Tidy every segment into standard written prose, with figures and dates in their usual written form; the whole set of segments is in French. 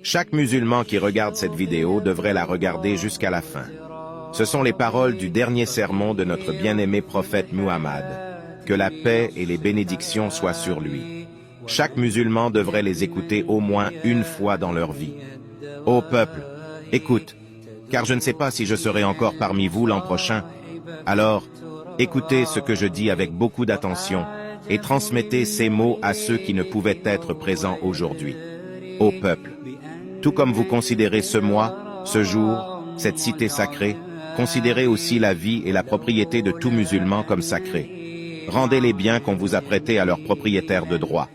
Chaque musulman qui regarde cette vidéo devrait la regarder jusqu'à la fin. Ce sont les paroles du dernier sermon de notre bien-aimé prophète Muhammad. Que la paix et les bénédictions soient sur lui. Chaque musulman devrait les écouter au moins une fois dans leur vie. Ô peuple, écoute, car je ne sais pas si je serai encore parmi vous l'an prochain. Alors, écoutez ce que je dis avec beaucoup d'attention et transmettez ces mots à ceux qui ne pouvaient être présents aujourd'hui. Ô peuple, tout comme vous considérez ce mois, ce jour, cette cité sacrée, considérez aussi la vie et la propriété de tout musulman comme sacrée. Rendez les biens qu'on vous a prêtés à leurs propriétaires de droit.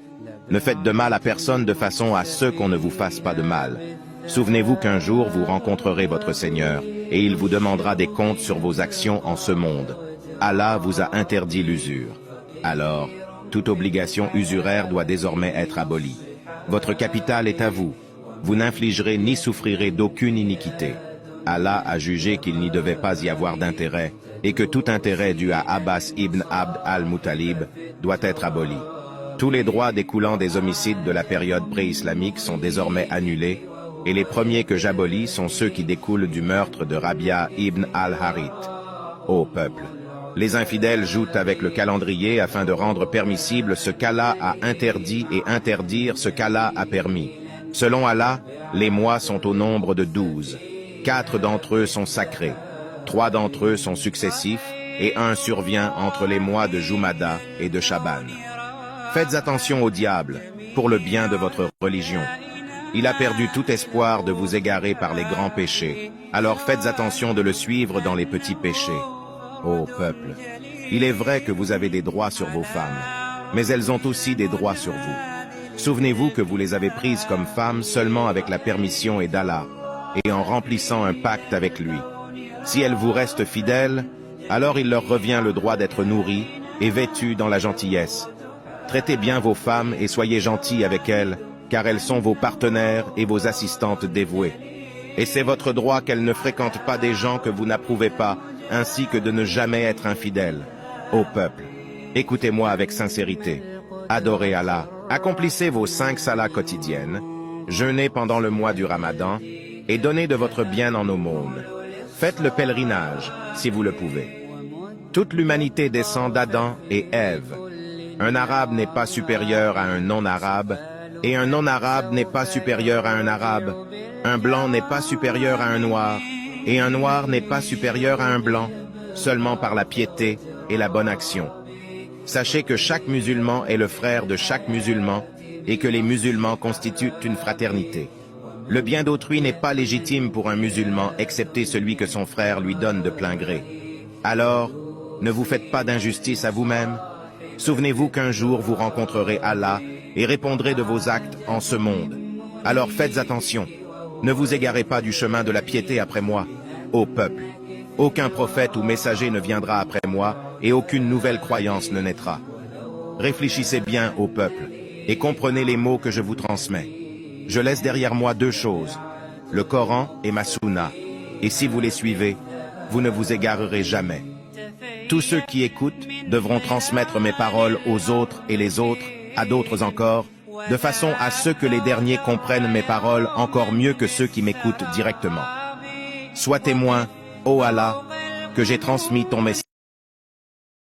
Ne faites de mal à personne de façon à ce qu'on ne vous fasse pas de mal. Souvenez-vous qu'un jour vous rencontrerez votre Seigneur, et il vous demandera des comptes sur vos actions en ce monde. Allah vous a interdit l'usure. Alors, toute obligation usuraire doit désormais être abolie. Votre capital est à vous. Vous n'infligerez ni souffrirez d'aucune iniquité. Allah a jugé qu'il n'y devait pas y avoir d'intérêt, et que tout intérêt dû à Abbas ibn Abd al-Muttalib doit être aboli. Tous les droits découlant des homicides de la période pré-islamique sont désormais annulés, et les premiers que j'abolis sont ceux qui découlent du meurtre de Rabia ibn al-Harith. Ô peuple, les infidèles jouent avec le calendrier afin de rendre permissible ce qu'Allah a interdit et interdire ce qu'Allah a permis. Selon Allah, les mois sont au nombre de 12. 4 d'entre eux sont sacrés, 3 d'entre eux sont successifs, et un survient entre les mois de Jumada et de Shaban. Faites attention au diable, pour le bien de votre religion. Il a perdu tout espoir de vous égarer par les grands péchés, alors faites attention de le suivre dans les petits péchés. Ô peuple, il est vrai que vous avez des droits sur vos femmes, mais elles ont aussi des droits sur vous. Souvenez-vous que vous les avez prises comme femmes seulement avec la permission et d'Allah, et en remplissant un pacte avec lui. Si elles vous restent fidèles, alors il leur revient le droit d'être nourries et vêtues dans la gentillesse. Traitez bien vos femmes et soyez gentils avec elles, car elles sont vos partenaires et vos assistantes dévouées. Et c'est votre droit qu'elles ne fréquentent pas des gens que vous n'approuvez pas, ainsi que de ne jamais être infidèles. Ô peuple, écoutez-moi avec sincérité. Adorez Allah, accomplissez vos 5 salas quotidiennes, jeûnez pendant le mois du Ramadan, et donnez de votre bien en aumône. Faites le pèlerinage, si vous le pouvez. Toute l'humanité descend d'Adam et Ève. Un arabe n'est pas supérieur à un non-arabe, et un non-arabe n'est pas supérieur à un arabe. Un blanc n'est pas supérieur à un noir, et un noir n'est pas supérieur à un blanc, seulement par la piété et la bonne action. Sachez que chaque musulman est le frère de chaque musulman, et que les musulmans constituent une fraternité. Le bien d'autrui n'est pas légitime pour un musulman, excepté celui que son frère lui donne de plein gré. Alors, ne vous faites pas d'injustice à vous-même. Souvenez-vous qu'un jour vous rencontrerez Allah et répondrez de vos actes en ce monde. Alors faites attention, ne vous égarez pas du chemin de la piété après moi, ô peuple. Aucun prophète ou messager ne viendra après moi, et aucune nouvelle croyance ne naîtra. Réfléchissez bien, ô peuple, et comprenez les mots que je vous transmets. Je laisse derrière moi 2 choses, le Coran et ma Sunna, et si vous les suivez, vous ne vous égarerez jamais. Tous ceux qui écoutent devront transmettre mes paroles aux autres et les autres, à d'autres encore, de façon à ce que les derniers comprennent mes paroles encore mieux que ceux qui m'écoutent directement. Sois témoin, ô Allah, que j'ai transmis ton message.